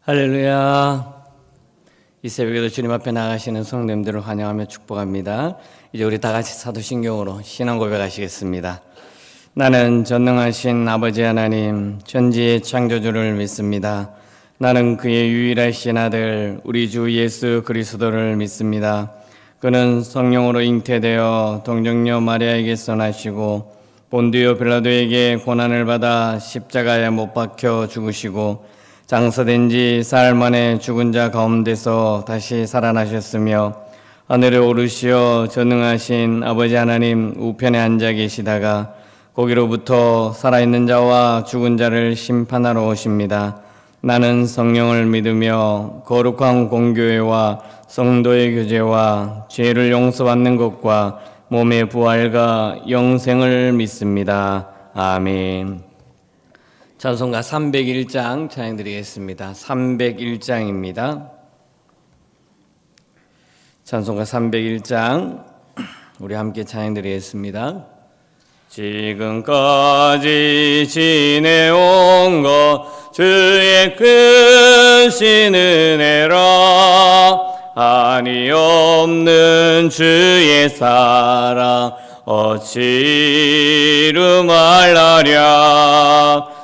할렐루야. 이 새벽에도 주님 앞에 나가시는 성도님들을 환영하며 축복합니다. 이제 우리 다 같이 사도신경으로 신앙 고백하시겠습니다. 나는 전능하신 아버지 하나님 천지의 창조주를 믿습니다. 나는 그의 유일하신 아들 우리 주 예수 그리스도를 믿습니다. 그는 성령으로 잉태되어 동정녀 마리아에게서 나시고 본디오 빌라도에게 고난을 받아 십자가에 못 박혀 죽으시고 장사된 지 사흘 만에 죽은 자 가운데서 다시 살아나셨으며 하늘에 오르시어 전능하신 아버지 하나님 우편에 앉아 계시다가 거기로부터 살아있는 자와 죽은 자를 심판하러 오십니다. 나는 성령을 믿으며 거룩한 공교회와 성도의 교제와 죄를 용서받는 것과 몸의 부활과 영생을 믿습니다. 아멘. 찬송가 301장 찬양드리겠습니다. 301장입니다. 찬송가 301장 우리 함께 찬양드리겠습니다. 지금까지 지내온 것 주의 크신 은혜라 한이 없는 주의 사랑 어찌로 말하랴.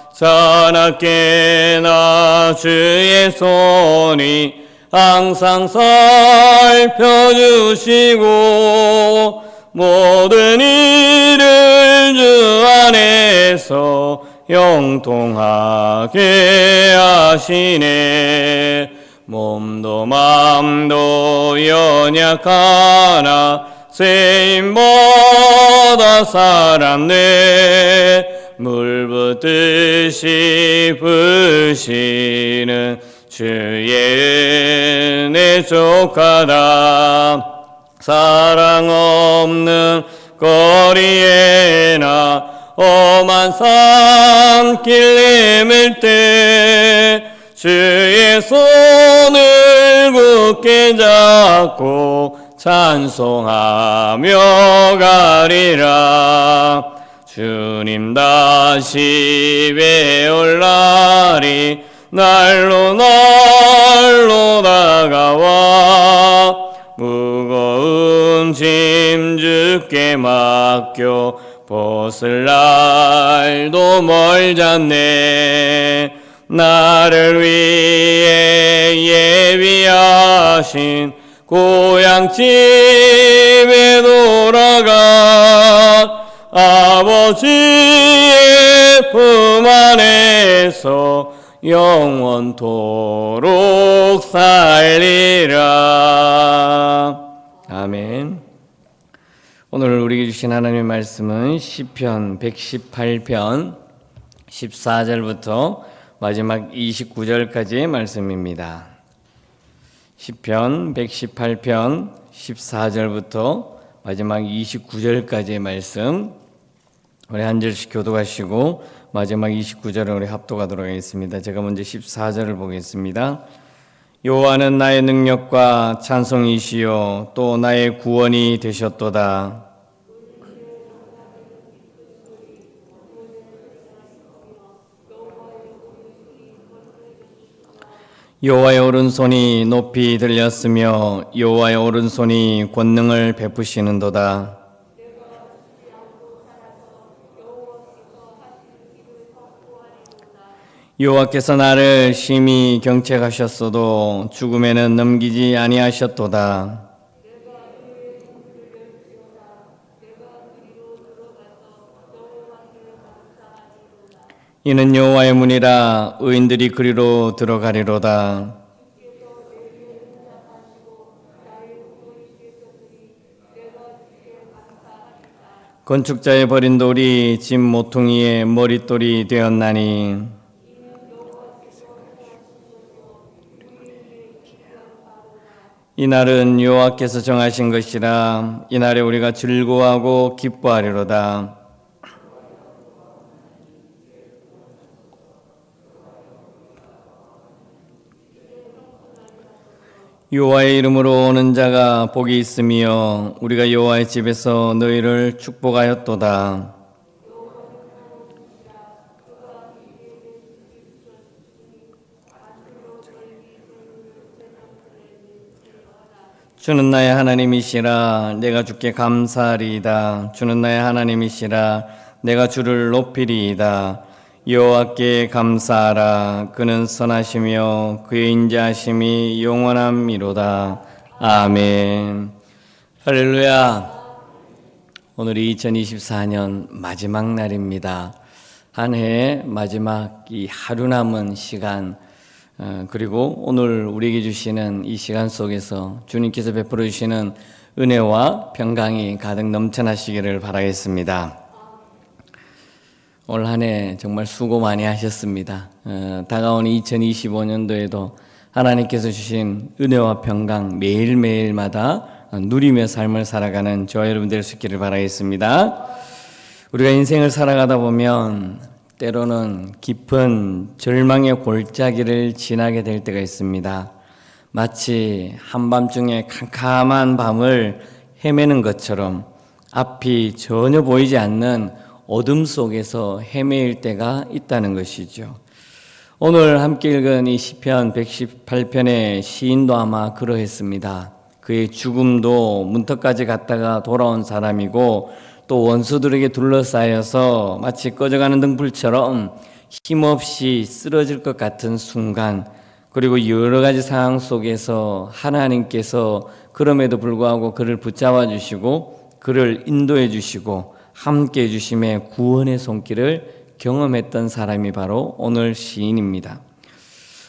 자나깨나 주의 손이 항상 살펴주시고 모든 일을 주 안에서 형통하게 하시네. 몸도 맘도 연약하나 세임받아 살았네. 물 붓듯이 부으시는 주의 은혜 족하다. 사랑 없는 거리에나 험한 산길 내밀 때 주의 손을 굳게 잡고 찬송하며 가리라. 주님 다시 배울 날이 날로 다가와 무거운 짐 주께 맡겨 벗을 날도 멀잖네. 나를 위해 예비하신 고향집에 돌아가 아버지의 품 안에서 영원토록 살리라. 아멘. 오늘 우리에게 주신 하나님의 말씀은 시편 118편 14절부터 마지막 29절까지의 말씀입니다. 시편 118편 14절부터 마지막 29절까지의 말씀 우리 한 절씩 교독하시고 마지막 29절은 우리 합독하도록 하겠습니다. 제가 먼저 14절을 보겠습니다. 여호와는 나의 능력과 찬송이시요 또 나의 구원이 되셨도다. 여호와의 오른손이 높이 들렸으며 여호와의 오른손이 권능을 베푸시는도다. 여호와께서 나를 심히 경책하셨어도 죽음에는 넘기지 아니하셨도다. 이는 여호와의 문이라 의인들이 그리로 들어가리로다. 건축자의 버린 돌이 집 모퉁이의 머릿돌이 되었나니 이날은 여호와께서 정하신 것이라. 이날에 우리가 즐거워하고 기뻐하리로다. 여호와의 이름으로 오는 자가 복이 있으며 우리가 여호와의 집에서 너희를 축복하였도다. 주는 나의 하나님이시라 내가 주께 감사하리이다. 주는 나의 하나님이시라 내가 주를 높이리이다. 여호와께 감사하라. 그는 선하시며 그의 인자하심이 영원함이로다. 아멘. 할렐루야. 오늘이 2024년 마지막 날입니다. 한 해의 마지막 이 하루 남은 시간, 그리고 오늘 우리에게 주시는 이 시간 속에서 주님께서 베풀어 주시는 은혜와 평강이 가득 넘쳐나시기를 바라겠습니다. 올 한 해 정말 수고 많이 하셨습니다. 다가오는 2025년도에도 하나님께서 주신 은혜와 평강 매일매일마다 누리며 삶을 살아가는 저와 여러분 될 수 있기를 바라겠습니다. 우리가 인생을 살아가다 보면 때로는 깊은 절망의 골짜기를 지나게 될 때가 있습니다. 마치 한밤중에 캄캄한 밤을 헤매는 것처럼 앞이 전혀 보이지 않는 어둠 속에서 헤매일 때가 있다는 것이죠. 오늘 함께 읽은 이 시편 118편의 시인도 아마 그러했습니다. 그의 죽음도 문턱까지 갔다가 돌아온 사람이고 또 원수들에게 둘러싸여서 마치 꺼져가는 등불처럼 힘없이 쓰러질 것 같은 순간, 그리고 여러 가지 상황 속에서 하나님께서 그럼에도 불구하고 그를 붙잡아 주시고 그를 인도해 주시고 함께 해주심에 구원의 손길을 경험했던 사람이 바로 오늘 시인입니다.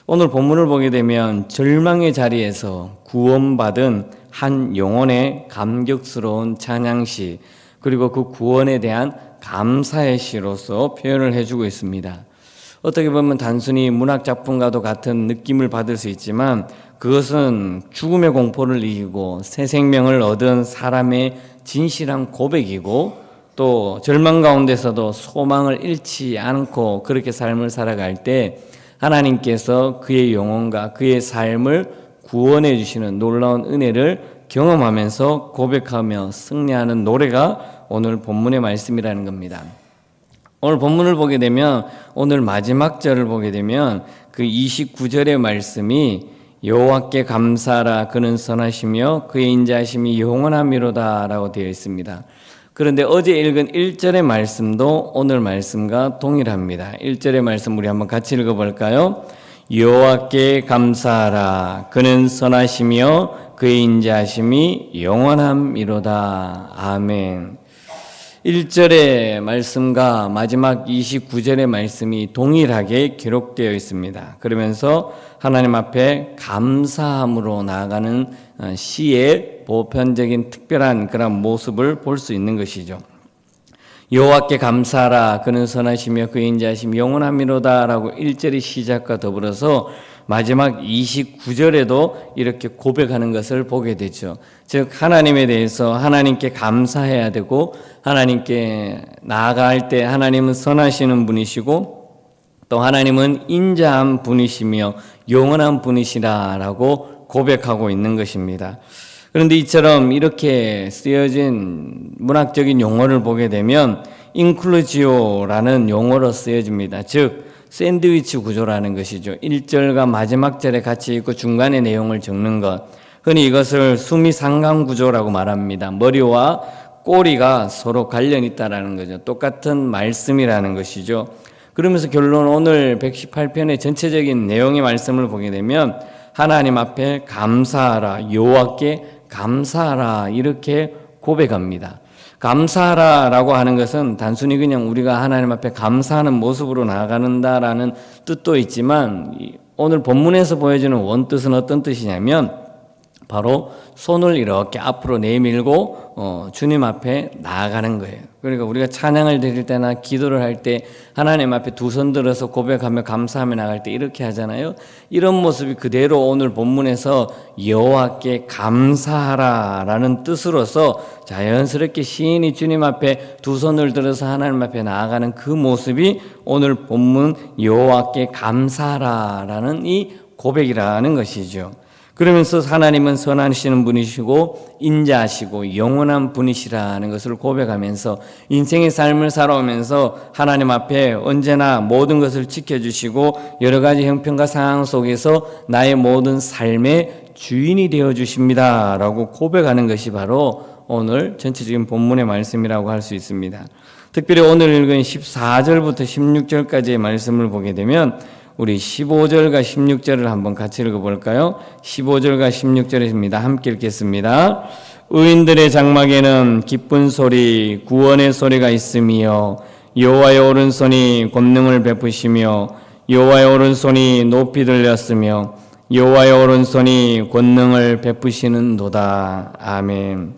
오늘 본문을 보게 되면 절망의 자리에서 구원받은 한 영혼의 감격스러운 찬양시, 그리고 그 구원에 대한 감사의 시로서 표현을 해주고 있습니다. 어떻게 보면 단순히 문학작품과도 같은 느낌을 받을 수 있지만 그것은 죽음의 공포를 이기고 새 생명을 얻은 사람의 진실한 고백이고, 또 절망 가운데서도 소망을 잃지 않고 그렇게 삶을 살아갈 때 하나님께서 그의 영혼과 그의 삶을 구원해 주시는 놀라운 은혜를 경험하면서 고백하며 승리하는 노래가 오늘 본문의 말씀이라는 겁니다. 오늘 본문을 보게 되면, 오늘 마지막 절을 보게 되면 그 29절의 말씀이 여호와께 감사하라. 그는 선하시며 그의 인자하심이 영원함이로다 라고 되어 있습니다. 그런데 어제 읽은 1절의 말씀도 오늘 말씀과 동일합니다. 1절의 말씀 우리 한번 같이 읽어볼까요? 여호와께 감사하라. 그는 선하시며 그의 인자하심이 영원함이로다. 아멘. 1절의 말씀과 마지막 29절의 말씀이 동일하게 기록되어 있습니다. 그러면서 하나님 앞에 감사함으로 나아가는 시의 보편적인 특별한 그런 모습을 볼 수 있는 것이죠. 여호와께 감사하라. 그는 선하시며 그의 인자하심이 영원함이로다 라고 1절의 시작과 더불어서 마지막 29절에도 이렇게 고백하는 것을 보게 되죠. 즉 하나님에 대해서 하나님께 감사해야 되고, 하나님께 나아갈 때 하나님은 선하시는 분이시고 또 하나님은 인자한 분이시며 영원한 분이시라라고 고백하고 있는 것입니다. 그런데 이처럼 이렇게 쓰여진 문학적인 용어를 보게 되면 인클루지오라는 용어로 쓰여집니다. 즉 샌드위치 구조라는 것이죠. 1절과 마지막 절에 같이 있고 중간에 내용을 적는 것. 흔히 이것을 수미상관 구조라고 말합니다. 머리와 꼬리가 서로 관련이 있다라는 거죠. 똑같은 말씀이라는 것이죠. 그러면서 결론 오늘 118편의 전체적인 내용의 말씀을 보게 되면 하나님 앞에 감사하라, 여호와께 감사하라 이렇게 고백합니다. 감사하라라고 하는 것은 단순히 그냥 우리가 하나님 앞에 감사하는 모습으로 나아가는다라는 뜻도 있지만 오늘 본문에서 보여주는 원뜻은 어떤 뜻이냐면 바로 손을 이렇게 앞으로 내밀고 주님 앞에 나아가는 거예요. 그러니까 우리가 찬양을 드릴 때나 기도를 할 때 하나님 앞에 두 손 들어서 고백하며 감사하며 나갈 때 이렇게 하잖아요. 이런 모습이 그대로 오늘 본문에서 여호와께 감사하라라는 뜻으로서 자연스럽게 시인이 주님 앞에 두 손을 들어서 하나님 앞에 나아가는 그 모습이 오늘 본문 여호와께 감사하라라는 이 고백이라는 것이죠. 그러면서 하나님은 선하시는 분이시고 인자하시고 영원한 분이시라는 것을 고백하면서 인생의 삶을 살아오면서 하나님 앞에 언제나 모든 것을 지켜주시고 여러 가지 형편과 상황 속에서 나의 모든 삶의 주인이 되어 주십니다 라고 고백하는 것이 바로 오늘 전체적인 본문의 말씀이라고 할 수 있습니다. 특별히 오늘 읽은 14절부터 16절까지의 말씀을 보게 되면 우리 15절과 16절을 한번 같이 읽어볼까요? 15절과 16절입니다. 함께 읽겠습니다. 의인들의 장막에는 기쁜 소리, 구원의 소리가 있으며 여호와의 오른손이 권능을 베푸시며 여호와의 오른손이 높이 들렸으며 여호와의 오른손이 권능을 베푸시는도다. 아멘.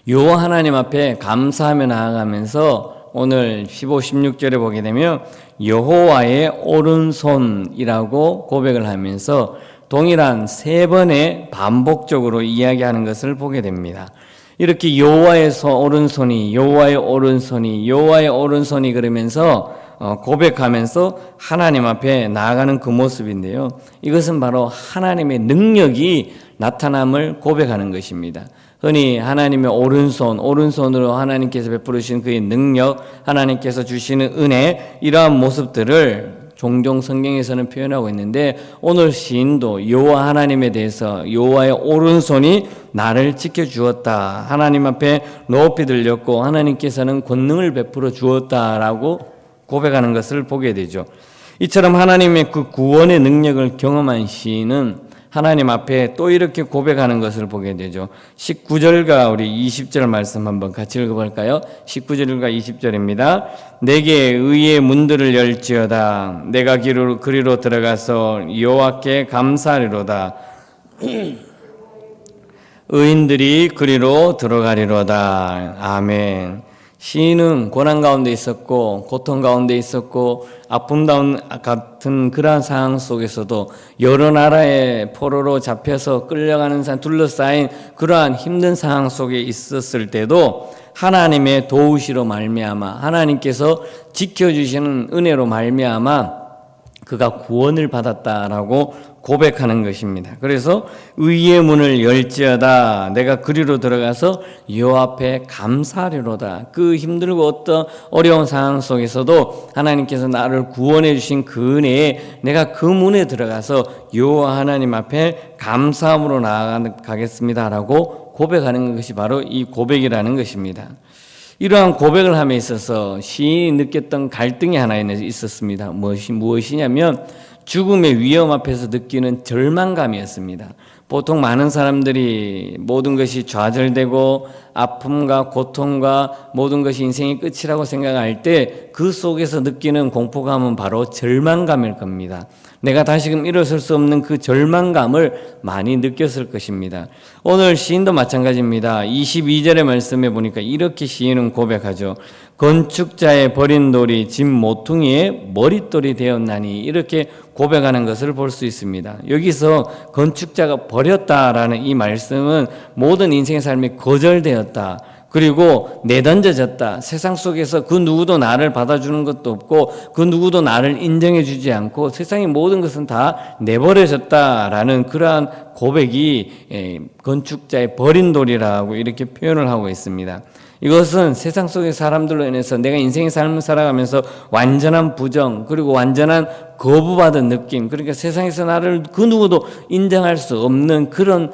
여호와 하나님 앞에 감사하며 나아가면서 오늘 15, 16절에 보게 되면 여호와의 오른손이라고 고백을 하면서 동일한 세 번의 반복적으로 이야기하는 것을 보게 됩니다. 이렇게 여호와의 오른손이 그러면서 고백하면서 하나님 앞에 나아가는 그 모습인데요. 이것은 바로 하나님의 능력이 나타남을 고백하는 것입니다. 흔히 하나님의 오른손으로 하나님께서 베푸시는 그의 능력, 하나님께서 주시는 은혜, 이러한 모습들을 종종 성경에서는 표현하고 있는데 오늘 시인도 여호와 하나님에 대해서 여호와의 오른손이 나를 지켜주었다, 하나님 앞에 높이 들렸고 하나님께서는 권능을 베풀어 주었다라고 고백하는 것을 보게 되죠. 이처럼 하나님의 그 구원의 능력을 경험한 시인은 하나님 앞에 또 이렇게 고백하는 것을 보게 되죠. 19절과 우리 20절 말씀 한번 같이 읽어볼까요? 19절과 20절입니다. 내게 의의 문들을 열지어다. 내가 그리로 들어가서 여호와께 감사하리로다. 의인들이 그리로 들어가리로다. 아멘. 시인은 고난 가운데 있었고 고통 가운데 있었고 아픔 같은 그러한 상황 속에서도 여러 나라의 포로로 잡혀서 끌려가는 둘러싸인 그러한 힘든 상황 속에 있었을 때도 하나님의 도우시로 말미암아 하나님께서 지켜주시는 은혜로 말미암아 그가 구원을 받았다라고 고백하는 것입니다. 그래서 의의 문을 열지어다. 내가 그리로 들어가서 여호와 앞에 감사하리로다. 그 힘들고 어떤 어려운 상황 속에서도 하나님께서 나를 구원해 주신 그 은혜에 내가 그 문에 들어가서 여호와 하나님 앞에 감사함으로 나아가겠습니다라고 고백하는 것이 바로 이 고백이라는 것입니다. 이러한 고백을 함에 있어서 시인이 느꼈던 갈등이 하나 있었습니다. 무엇이냐면 죽음의 위험 앞에서 느끼는 절망감이었습니다. 보통 많은 사람들이 모든 것이 좌절되고 아픔과 고통과 모든 것이 인생의 끝이라고 생각할 때 그 속에서 느끼는 공포감은 바로 절망감일 겁니다. 내가 다시금 일어설 수 없는 그 절망감을 많이 느꼈을 것입니다. 오늘 시인도 마찬가지입니다. 22절의 말씀에 보니까 이렇게 시인은 고백하죠. 건축자의 버린 돌이 집 모퉁이의 머릿돌이 되었나니, 이렇게 고백하는 것을 볼 수 있습니다. 여기서 건축자가 버렸다라는 이 말씀은 모든 인생의 삶이 거절되었다, 그리고 내던져졌다, 세상 속에서 그 누구도 나를 받아주는 것도 없고 그 누구도 나를 인정해 주지 않고 세상의 모든 것은 다 내버려졌다라는 그러한 고백이 건축자의 버린 돌이라고 이렇게 표현을 하고 있습니다. 이것은 세상 속의 사람들로 인해서 내가 인생의 삶을 살아가면서 완전한 부정, 그리고 완전한 거부받은 느낌, 그러니까 세상에서 나를 그 누구도 인정할 수 없는 그런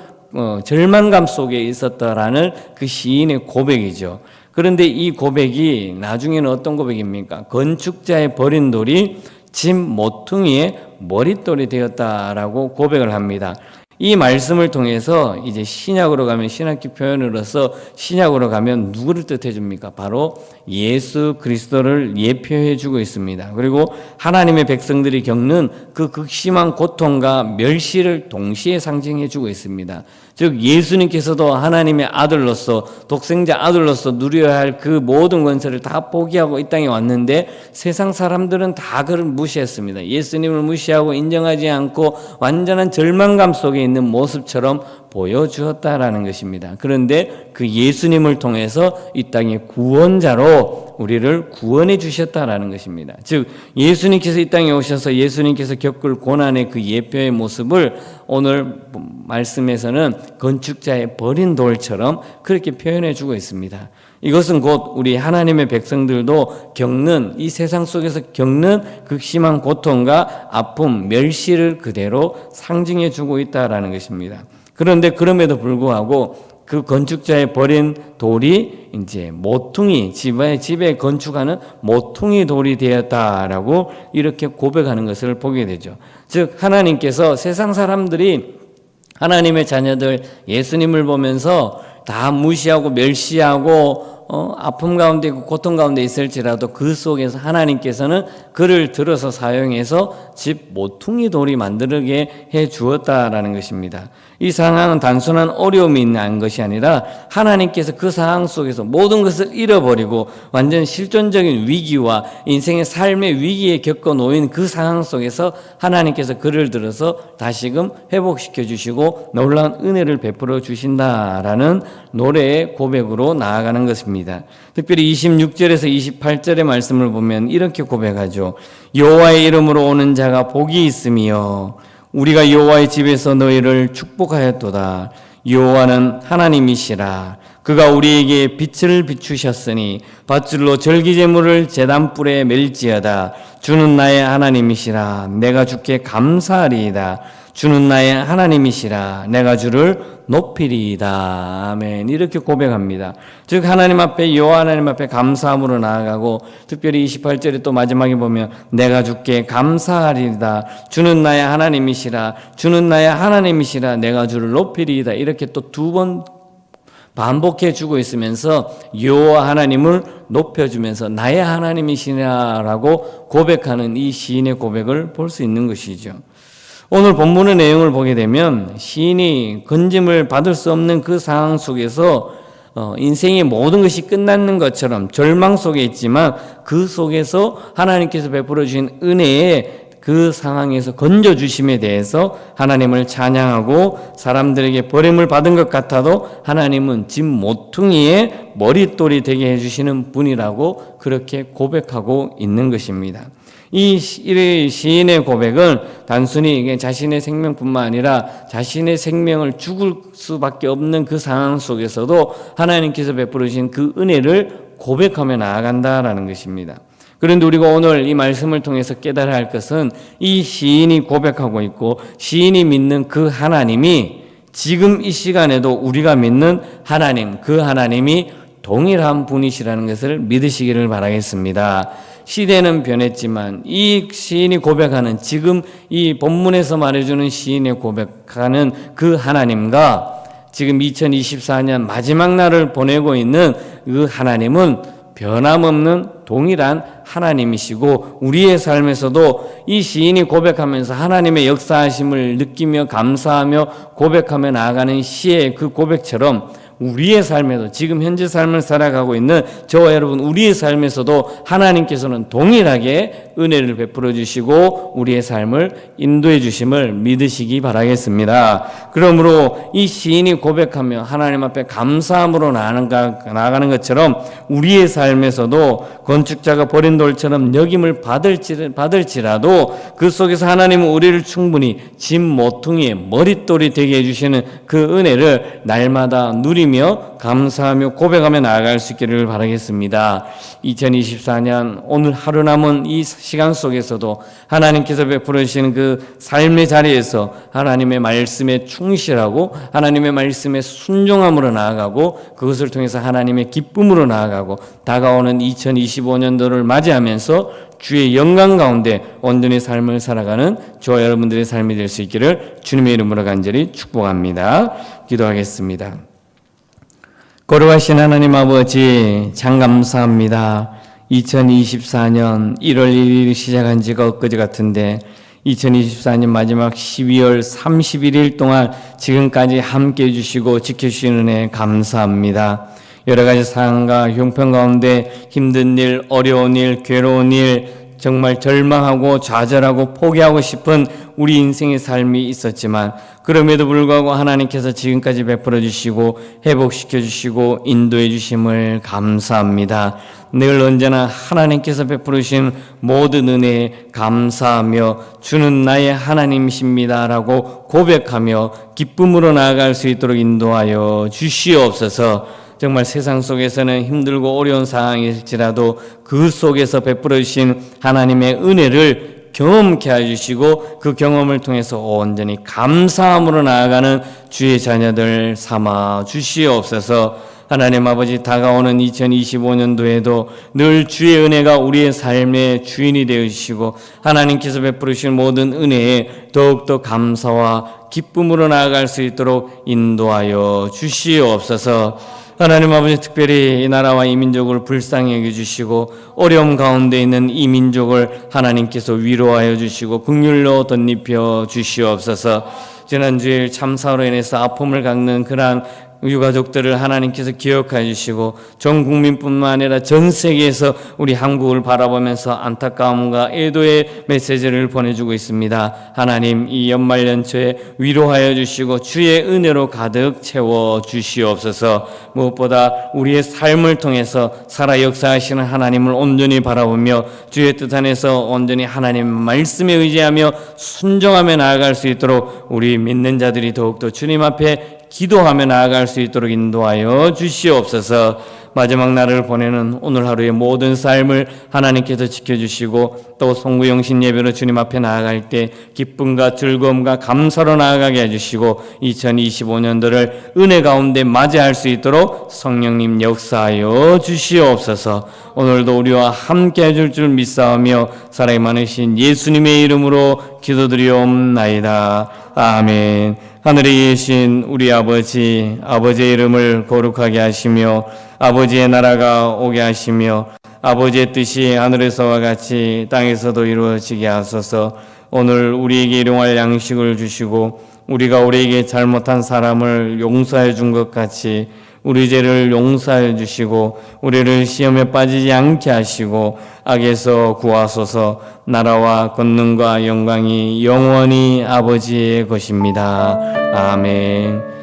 절망감 속에 있었다라는 그 시인의 고백이죠. 그런데 이 고백이 나중에는 어떤 고백입니까? 건축자의 버린 돌이 집 모퉁이의 머릿돌이 되었다라고 고백을 합니다. 이 말씀을 통해서 이제 신약으로 가면, 신학기 표현으로서 신약으로 가면 누구를 뜻해 줍니까? 바로 예수 그리스도를 예표해 주고 있습니다. 그리고 하나님의 백성들이 겪는 그 극심한 고통과 멸시를 동시에 상징해 주고 있습니다. 즉 예수님께서도 하나님의 아들로서, 독생자 아들로서 누려야 할 그 모든 권세를 다 포기하고 이 땅에 왔는데 세상 사람들은 다 그를 무시했습니다. 예수님을 무시하고 인정하지 않고 완전한 절망감 속에 있는 모습처럼 보여주었다라는 것입니다. 그런데 그 예수님을 통해서 이 땅의 구원자로 우리를 구원해 주셨다라는 것입니다. 즉 예수님께서 이 땅에 오셔서 예수님께서 겪을 고난의 그 예표의 모습을 오늘 말씀에서는 건축자의 버린 돌처럼 그렇게 표현해 주고 있습니다. 이것은 곧 우리 하나님의 백성들도 겪는, 이 세상 속에서 겪는 극심한 고통과 아픔, 멸시를 그대로 상징해 주고 있다라는 것입니다. 그런데 그럼에도 불구하고 그 건축자의 버린 돌이 이제 모퉁이, 집에 건축하는 모퉁이 돌이 되었다라고 이렇게 고백하는 것을 보게 되죠. 즉 하나님께서 세상 사람들이 하나님의 자녀들 예수님을 보면서 다 무시하고 멸시하고 아픔 가운데 있고 고통 가운데 있을지라도 그 속에서 하나님께서는 그를 들어서 사용해서 집 모퉁이 돌이 만들게 해 주었다라는 것입니다. 이 상황은 단순한 어려움이 있는 것이 아니라 하나님께서 그 상황 속에서 모든 것을 잃어버리고 완전 실존적인 위기와 인생의 삶의 위기에 겪어 놓인 그 상황 속에서 하나님께서 그를 들어서 다시금 회복시켜 주시고 놀라운 은혜를 베풀어 주신다라는 노래의 고백으로 나아가는 것입니다. 특별히 26절에서 28절의 말씀을 보면 이렇게 고백하죠. 여호와의 이름으로 오는 자가 복이 있으며 우리가 여호와의 집에서 너희를 축복하였도다. 여호와는 하나님이시라. 그가 우리에게 빛을 비추셨으니 밧줄로 절기제물을 제단불에 멜지어다. 주는 나의 하나님이시라. 내가 주께 감사하리이다. 주는 나의 하나님이시라. 내가 주를 높이리이다. 아멘. 이렇게 고백합니다. 즉 하나님 앞에, 여호와 하나님 앞에 감사함으로 나아가고, 특별히 28절에 또 마지막에 보면 내가 주께 감사하리이다. 주는 나의 하나님이시라. 주는 나의 하나님이시라. 내가 주를 높이리이다. 이렇게 또 두 번 반복해 주고 있으면서 여호와 하나님을 높여주면서 나의 하나님이시라라고 고백하는 이 시인의 고백을 볼 수 있는 것이죠. 오늘 본문의 내용을 보게 되면 시인이 건짐을 받을 수 없는 그 상황 속에서 인생의 모든 것이 끝났는 것처럼 절망 속에 있지만 그 속에서 하나님께서 베풀어 주신 은혜에 그 상황에서 건져주심에 대해서 하나님을 찬양하고, 사람들에게 버림을 받은 것 같아도 하나님은 집 모퉁이의 머릿돌이 되게 해주시는 분이라고 그렇게 고백하고 있는 것입니다. 이 시인의 고백은 단순히 자신의 생명뿐만 아니라 자신의 생명을 죽을 수밖에 없는 그 상황 속에서도 하나님께서 베풀어 주신 그 은혜를 고백하며 나아간다라는 것입니다. 그런데 우리가 오늘 이 말씀을 통해서 깨달아야 할 것은 이 시인이 고백하고 있고 시인이 믿는 그 하나님이 지금 이 시간에도 우리가 믿는 하나님, 그 하나님이 동일한 분이시라는 것을 믿으시기를 바라겠습니다. 시대는 변했지만 이 시인이 고백하는, 지금 이 본문에서 말해주는 시인의 고백하는 그 하나님과 지금 2024년 마지막 날을 보내고 있는 그 하나님은 변함없는 동일한 하나님이시고, 우리의 삶에서도 이 시인이 고백하면서 하나님의 역사하심을 느끼며 감사하며 고백하며 나아가는 시의 그 고백처럼 우리의 삶에도, 지금 현재 삶을 살아가고 있는 저와 여러분 우리의 삶에서도 하나님께서는 동일하게 은혜를 베풀어 주시고 우리의 삶을 인도해 주심을 믿으시기 바라겠습니다. 그러므로 이 시인이 고백하며 하나님 앞에 감사함으로 나아가는 것처럼 우리의 삶에서도 건축자가 버린 돌처럼 여김을 받을지라도 그 속에서 하나님은 우리를 충분히 집 모퉁이의 머릿돌이 되게 해주시는 그 은혜를 날마다 누리며 감사하며 고백하며 나아갈 수 있기를 바라겠습니다. 2024년 오늘 하루 남은 이 시간 속에서도 하나님께서 베풀어 주시는 그 삶의 자리에서 하나님의 말씀에 충실하고 하나님의 말씀에 순종함으로 나아가고, 그것을 통해서 하나님의 기쁨으로 나아가고, 다가오는 2025년도를 맞이하면서 주의 영광 가운데 온전히 삶을 살아가는 저와 여러분들의 삶이 될 수 있기를 주님의 이름으로 간절히 축복합니다. 기도하겠습니다. 거룩하신 하나님 아버지, 참 감사합니다. 2024년 1월 1일 시작한 지가 엊그제 같은데 2024년 마지막 12월 31일 동안 지금까지 함께해 주시고 지켜주시는 은혜 감사합니다. 여러 가지 상황과 형편 가운데 힘든 일, 어려운 일, 괴로운 일, 정말 절망하고 좌절하고 포기하고 싶은 우리 인생의 삶이 있었지만 그럼에도 불구하고 하나님께서 지금까지 베풀어 주시고 회복시켜 주시고 인도해 주심을 감사합니다. 늘 언제나 하나님께서 베풀어 주신 모든 은혜에 감사하며 주는 나의 하나님이십니다라고 고백하며 기쁨으로 나아갈 수 있도록 인도하여 주시옵소서. 정말 세상 속에서는 힘들고 어려운 상황일지라도 그 속에서 베풀어 주신 하나님의 은혜를 경험케 해주시고 그 경험을 통해서 온전히 감사함으로 나아가는 주의 자녀들 삼아 주시옵소서. 하나님 아버지, 다가오는 2025년도에도 늘 주의 은혜가 우리의 삶의 주인이 되어주시고 하나님께서 베풀으신 모든 은혜에 더욱더 감사와 기쁨으로 나아갈 수 있도록 인도하여 주시옵소서. 하나님 아버지, 특별히 이 나라와 이 민족을 불쌍히 여겨주시고 어려움 가운데 있는 이 민족을 하나님께서 위로하여 주시고 긍휼로 덧입혀 주시옵소서. 지난주일 참사로 인해서 아픔을 겪는 그러한 유가족들을 하나님께서 기억해 주시고 전 국민뿐만 아니라 전 세계에서 우리 한국을 바라보면서 안타까움과 애도의 메시지를 보내주고 있습니다. 하나님, 이 연말연초에 위로하여 주시고 주의 은혜로 가득 채워 주시옵소서. 무엇보다 우리의 삶을 통해서 살아 역사하시는 하나님을 온전히 바라보며 주의 뜻 안에서 온전히 하나님 말씀에 의지하며 순종하며 나아갈 수 있도록 우리 믿는 자들이 더욱더 주님 앞에 기도하며 나아갈 수 있도록 인도하여 주시옵소서. 마지막 날을 보내는 오늘 하루의 모든 삶을 하나님께서 지켜주시고 또 송구영신 예배로 주님 앞에 나아갈 때 기쁨과 즐거움과 감사로 나아가게 해주시고 2025년도를 은혜 가운데 맞이할 수 있도록 성령님 역사하여 주시옵소서. 오늘도 우리와 함께 해줄 줄 믿사오며 사랑이 많으신 예수님의 이름으로 기도드리옵나이다. 아멘. 하늘에 계신 우리 아버지, 아버지의 이름을 거룩하게 하시며 아버지의 나라가 오게 하시며 아버지의 뜻이 하늘에서와 같이 땅에서도 이루어지게 하소서. 오늘 우리에게 일용할 양식을 주시고 우리가 우리에게 잘못한 사람을 용서해 준 것 같이 우리 죄를 용서해 주시고 우리를 시험에 빠지지 않게 하시고 악에서 구하소서. 나라와 권능과 영광이 영원히 아버지의 것입니다. 아멘.